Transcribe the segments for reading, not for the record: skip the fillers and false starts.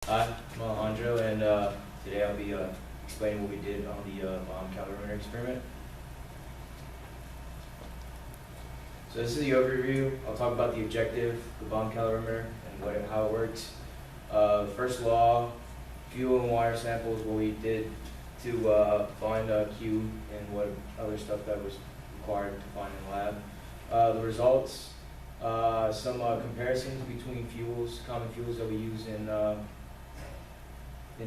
Hi, I'm Alejandro, and today I'll be explaining what we did on the bomb calorimeter experiment. So this is the overview. I'll talk about the objective, the bomb calorimeter, and how it works. The first law, fuel and water samples, what we did to find Q and what other stuff that was required to find in the lab. The results, some comparisons between fuels, common fuels that we use in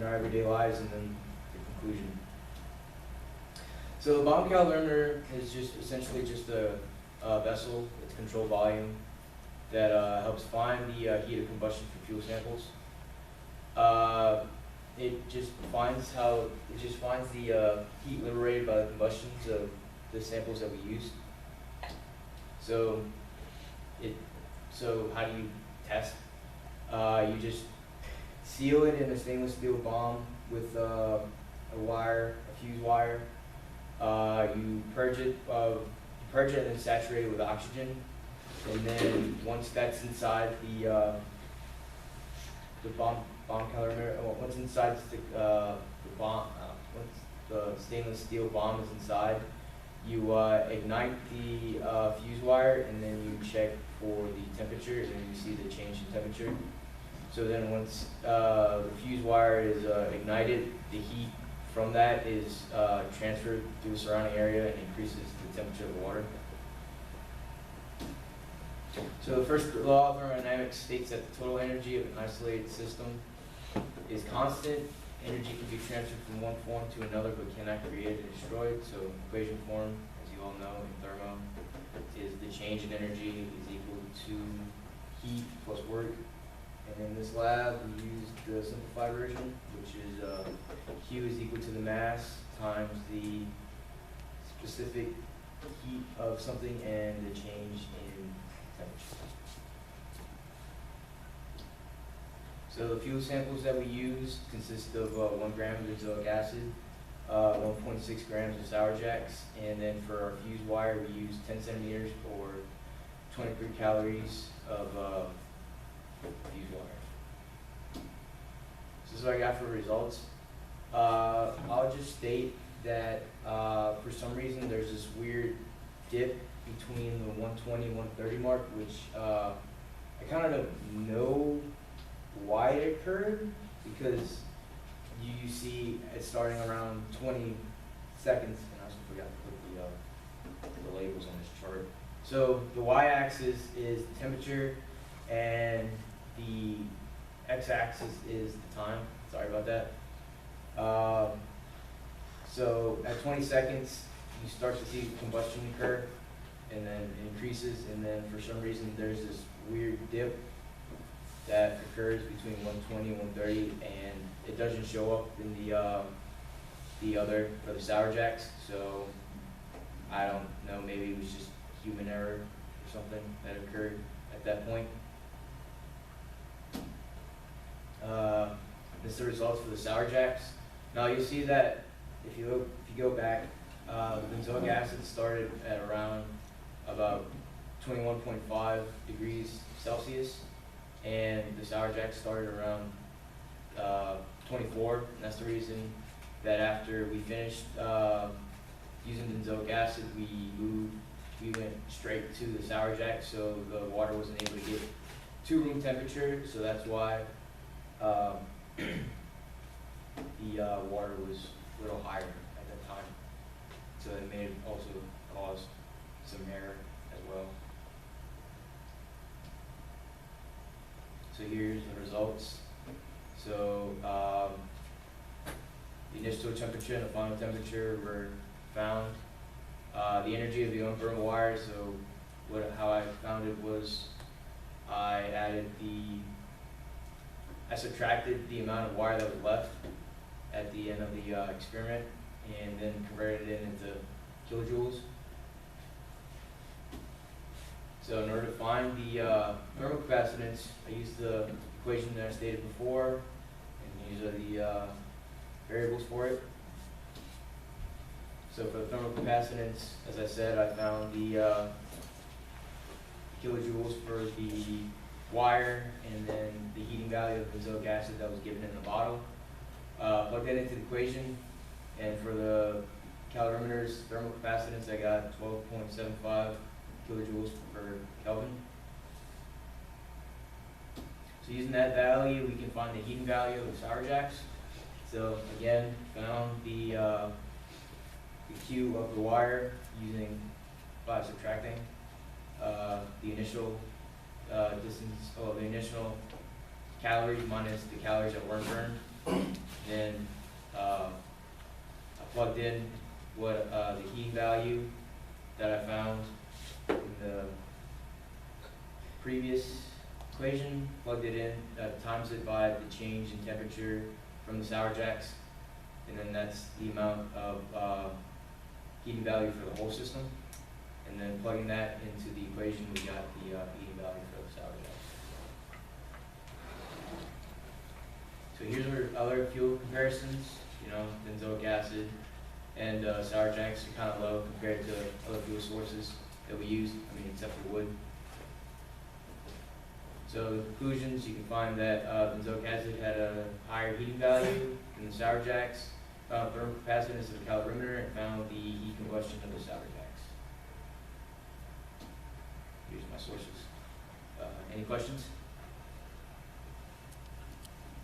our everyday lives, and then the conclusion. So the bomb calorimeter is just essentially just a vessel, it's controlled volume, that helps find the heat of combustion for fuel samples. It just finds the heat liberated by the combustions of the samples that we used. So how do you test? You just seal it in a stainless steel bomb with a fuse wire. You purge it and then saturate it with oxygen. And then once that's inside the bomb calorimeter, once inside once the stainless steel bomb is inside, you ignite the fuse wire, and then you check for the temperature, and then you see the change in temperature. So then once the fuse wire is ignited, the heat from that is transferred to the surrounding area and increases the temperature of the water. So the first law of thermodynamics states that the total energy of an isolated system is constant. Energy can be transferred from one form to another but cannot be created or destroyed. So equation form, as you all know in thermo, is the change in energy is equal to heat plus work. And in this lab, we used the simplified version, which is Q is equal to the mass times the specific heat of something and the change in temperature. So the fuel samples that we used consist of 1 gram of benzoic acid, 1.6 grams of sour jacks, and then for our fuse wire, we used 10 centimeters or 23 calories of fuse wire. So this is what I got for results. I'll just state that for some reason there's this weird dip between the 120 and 130 mark, which I kind of don't know why it occurred, because you see it starting around 20 seconds, and I also forgot to put the labels on this chart. So the y-axis is the temperature, and the x-axis is the time. Sorry about that. So at 20 seconds, you start to see combustion occur, and then it increases, and then for some reason there's this weird dip that occurs between 120 and 130, and it doesn't show up in for the sour jacks. So I don't know, maybe it was just human error or something that occurred at that point. This is the results for the sour jacks. Now you'll see that if you go back, the benzoic acid started at around about 21.5 degrees Celsius, and the sour jacks started around 24. And that's the reason that after we finished using benzoic acid, we went straight to the sour jack, so the water wasn't able to get to room temperature. So that's why the water was a little higher at that time. So it may have also caused some error as well. So here's the results. So the initial temperature and the final temperature were found. The energy of the unburned wire, so how I found it was I subtracted the amount of wire that was left at the end of the experiment, and then converted it into kilojoules. So in order to find the thermal capacitance, I used the equation that I stated before, and these are the variables for it. So for the thermal capacitance, as I said, I found the kilojoules for the wire and then the heating value of benzoic acid that was given in the bottle. Plug that into the equation, and for the calorimeters thermal capacitance, I got 12.75 kilojoules per Kelvin. So using that value, we can find the heating value of the sour jacks. So again, found the Q of the wire using by subtracting the initial distance, the initial calories minus the calories that weren't burned. Then I plugged in what the heating value that I found in the previous equation, plugged it in, times it by the change in temperature from the sour jacks, and then that's the amount of heating value for the whole system. And then plugging that into the equation, we got the heating value for the sour jacks. So here's our other fuel comparisons. You know, benzoic acid and sour jacks are kind of low compared to other fuel sources that we use, except for wood. So the conclusions, you can find that benzoic acid had a higher heating value than the sour jacks, found thermal capacitance of the calorimeter, and found the heat combustion of the sour jacks. Here's my sources. Any questions?